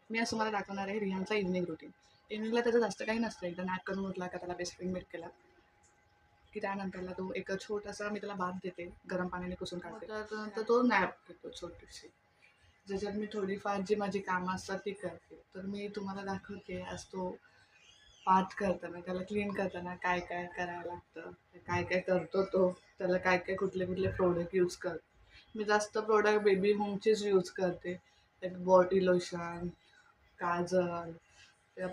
मी आज तुम्हाला दाखवणार आहे रिहानचा इव्हनिंग रुटीन. इव्हनिंगला त्याचं जास्त काही नसतं. एकदा नॅप करून उठला का त्याला बेस्ट फ्रेंड मिल्क केला की त्यानंतरला तो एक छोटासा मी त्याला बाथ देते, गरम पाण्याने पुसून काढते. त्यानंतर तो नॅप घेतो छोटीशी, ज्याच्यात मी थोडीफार जी माझी कामं असतात ती करते. तर मी तुम्हाला दाखवते आज तो बाथ करताना, त्याला क्लीन करताना काय काय करायला लागतं, काय काय करतो तो, त्याला काय काय कुठले कुठले प्रोडक्ट यूज करतो. मी जास्त प्रोडक्ट बेबी होमचेच यूज करते. एक बॉडी लोशन, काजल, त्या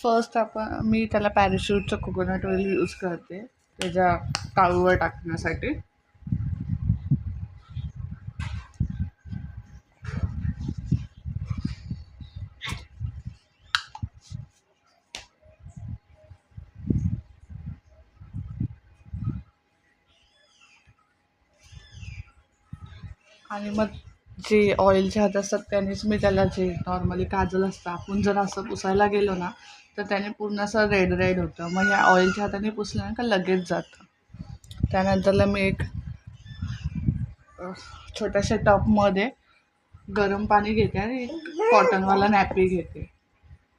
फर्स्ट मी त्याला पॅराशूटचं कोकोनट ऑइल यूज करते त्याच्या टाळूवर टाकण्यासाठी. आणि मग जे ऑइलचे हात असतात त्यानेच मी त्याला, जे नॉर्मली काजल असतं आपण जर असं पुसायला गेलो ना तर त्याने पूर्ण असं रेड रेड होतं. मग या ऑइलच्या हाताने पुसलं ना का लगेच जातं. त्यानंतरला मी एक छोट्याशा टपमध्ये गरम पाणी घेते आणि कॉटनवाला नॅपी घेते.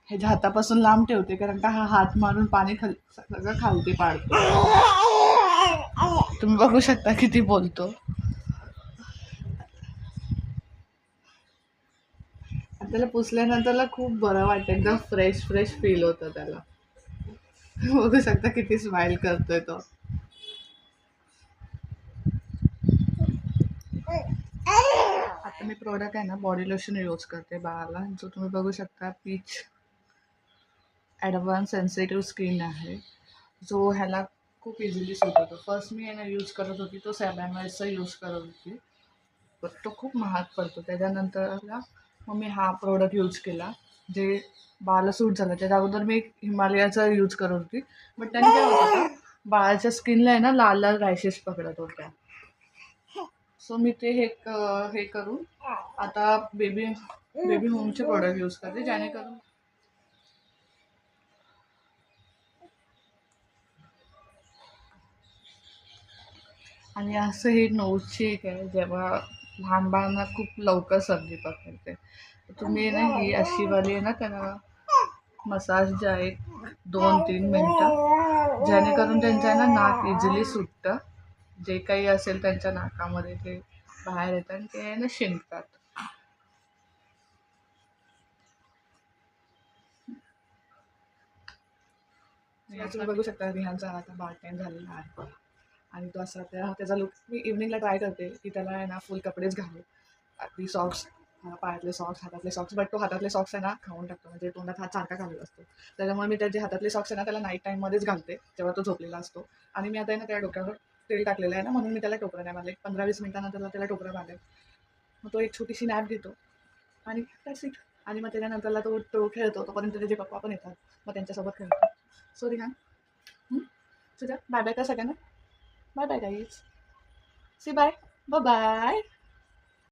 ह्याच्या हातापासून लांब ठेवते कारण का हा हात मारून पाणी सगळं खालती पाडतो. तुम्ही बघू शकता किती बोलतो. त्याला पुसल्यानंतरला खूप बरं वाटतं, एकदम फ्रेश फ्रेश फील होतं त्याला. बघू शकता किती स्माइल करतोय तो. आता मी प्रोडक्ट आहे ना बॉडी लोशन यूज करते बाळाला, जो तुम्ही बघू शकता पीच ॲडव्हान्स सेन्सिटिव्ह स्किन आहे, जो ह्याला खूप इझिली सूट होतो. फर्स्ट मी आहे ना यूज करत होती तो 7 ml यूज करत होती, पण तो खूप महाग पडतो. त्याच्यानंतरला मग मी हा प्रोडक्ट यूज केला जे बाळाला सूट झालं. त्याच्या अगोदर मी हिमालयाचा यूज करत होती, बट त्याने काय होत होतं, बाळाच्या स्किनला आहे ना लाल लाल रॅशेस पकडत होत्या. सो मी ते हे करून आता बेबी बेबी होमचे प्रोडक्ट यूज करते, जेणेकरून आणि असं हे नोजची एक आहे, जेव्हा लहान बाळांना खूप लवकर सर्दी पकडते, तुम्ही ना ही अशी वाली आहे ना त्यांना मसाज द्या एक 2-3 मिनटं, जेणेकरून त्यांच्या आहे ना नाक इझिली सुटतं. जे काही असेल त्यांच्या नाकामध्ये ते बाहेर येतं आणि ते ना शिंकतात. तुम्ही बघू शकता रिहानचा आता बाळ टाईम झालेला आहे आणि तो असा त्याचा लुक मी इव्हनिंगला ट्राय करते की त्याला आहे ना फुल कपडेच घालू, अगदी सॉक्स, पायातले सॉक्स, हातातले सॉक्स. बट तो हातातले सॉक्स आहे ना खाऊन टाकतो, म्हणजे तोंडात हात सारखा घालत असतो. त्याच्यामुळे मी त्याचे हातातले सॉक्स आहे ना त्याला नाईट टाईममध्येच घालते जेव्हा तो झोपलेला असतो. आणि मी आता आहे ना त्या डोक्यावर तेल टाकलेलं आहे ना, म्हणून मी त्याला टोपरं नाही बांधलं. एक 15-20 मिनिटानंतर त्याला टोपरं बांधेल. मग तो एक छोटीशी नॅप घेतो आणि that's it. आणि मग त्याच्यानंतरला तो खेळतो, तोपर्यंत त्याचे पप्पा पण येतात, मग त्यांच्यासोबत खेळतो. सो रिहान, तुझ्या बाय बाय का सगळ्यांना. Bye bye guys. See bye. Bye bye.